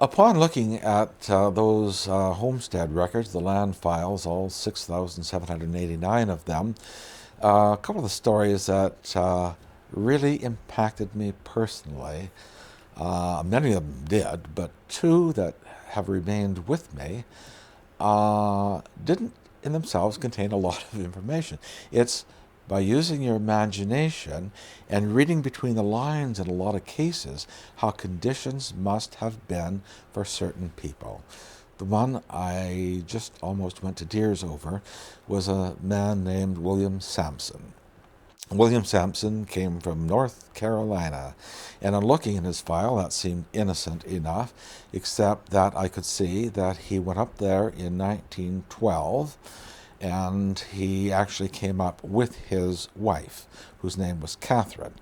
Upon looking at those homestead records, the land files, all 6,789 of them, a couple of the stories that really impacted me personally, many of them did, but two that have remained with me didn't in themselves contain a lot of information. It's by using your imagination and reading between the lines in a lot of cases how conditions must have been for certain people. The one I just almost went to tears over was a man named William Sampson. William Sampson came from North Carolina, and on looking in his file, that seemed innocent enough, except that I could see that he went up there in 1912, and he actually came up with his wife, whose name was Catherine.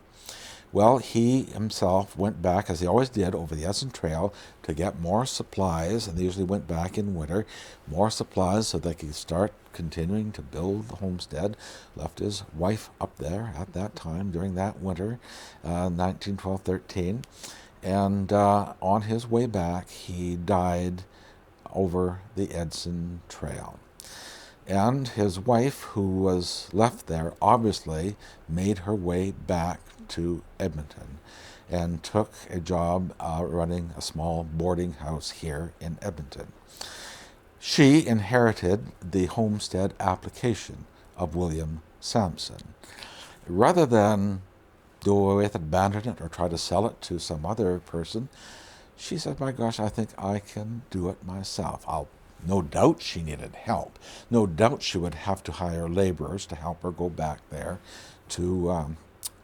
Well, he himself went back, as he always did, over the Edson Trail to get more supplies, and they usually went back in winter, more supplies so they could start continuing to build the homestead. Left his wife up there at that time during that winter, 1912-13, and on his way back, he died over the Edson Trail. And his wife, who was left there, obviously made her way back to Edmonton and took a job running a small boarding house here in Edmonton. She inherited the homestead application of William Sampson. Rather than do away with it, abandon it, or try to sell it to some other person, she said, my gosh, I think I can do it myself. No doubt she needed help. No doubt she would have to hire laborers to help her go back there to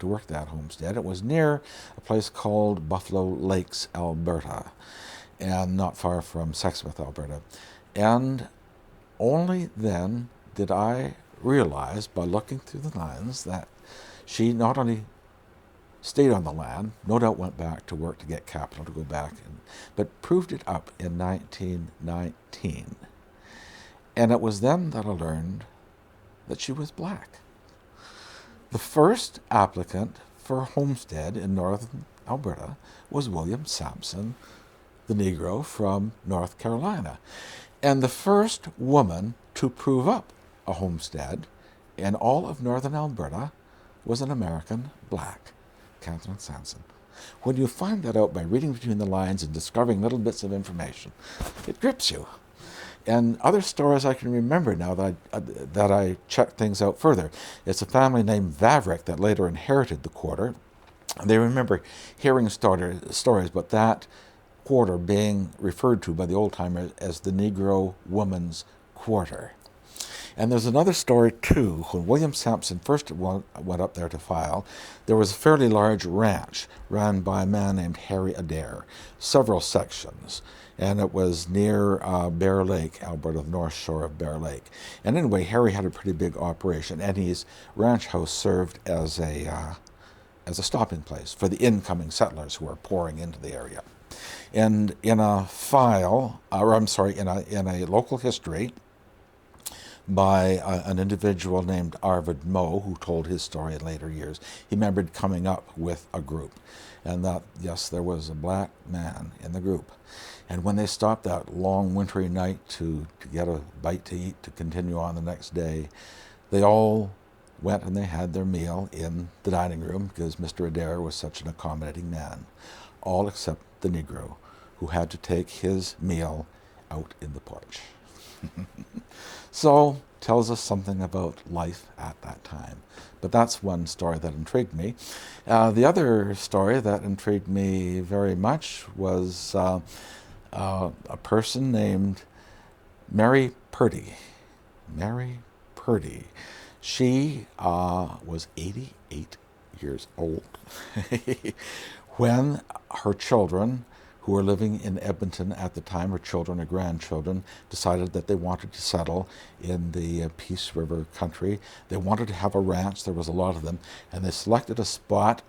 work that homestead. It was near a place called Buffalo Lakes, Alberta, and not far from Sexsmith, Alberta. And only then did I realize, by looking through the lines, that she not only stayed on the land, no doubt went back to work to get capital to go back, but proved it up in 1919. And it was then that I learned that she was black. The first applicant for a homestead in northern Alberta was William Sampson, the Negro from North Carolina. And the first woman to prove up a homestead in all of northern Alberta was an American black, Catherine Sampson. When you find that out by reading between the lines and discovering little bits of information, it grips you. And other stories I can remember now that I checked things out further. It's a family named Vavrick that later inherited the quarter. They remember hearing stories about that quarter being referred to by the old-timers as the Negro Woman's Quarter. And there's another story, too. When William Sampson first went up there to file, there was a fairly large ranch run by a man named Harry Adair, several sections. And it was near Bear Lake, Alberta, the north shore of Bear Lake. And anyway, Harry had a pretty big operation, and his ranch house served as a stopping place for the incoming settlers who were pouring into the area. And in a file, in a local history, by an individual named Arvid Moe, who told his story in later years. He remembered coming up with a group, and that, yes, there was a black man in the group. And when they stopped that long wintry night to get a bite to eat to continue on the next day, they all went and they had their meal in the dining room because Mr. Adair was such an accommodating man, all except the Negro, who had to take his meal out in the porch. So, tells us something about life at that time. But that's one story that intrigued me. The other story that intrigued me very much was a person named Mary Purdy. Mary Purdy. She was 88 years old when her children, who were living in Edmonton at the time, her children or grandchildren, decided that they wanted to settle in the Peace River country. They wanted to have a ranch. There was a lot of them. And they selected a spot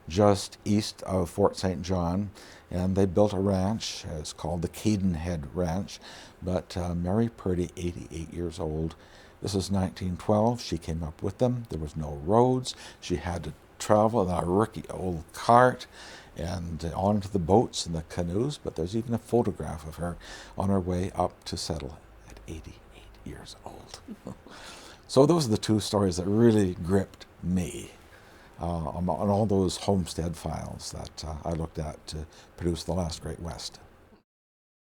just east of Fort St. John, and they built a ranch. It's called the Cadenhead Ranch. But Mary Purdy, 88 years old. This is 1912. She came up with them. There was no roads. She had to travel in a rickety old cart. and onto the boats and the canoes, but there's even a photograph of her on her way up to settle at 88 years old. So those are the two stories that really gripped me on all those homestead files that I looked at to produce The Last Great West.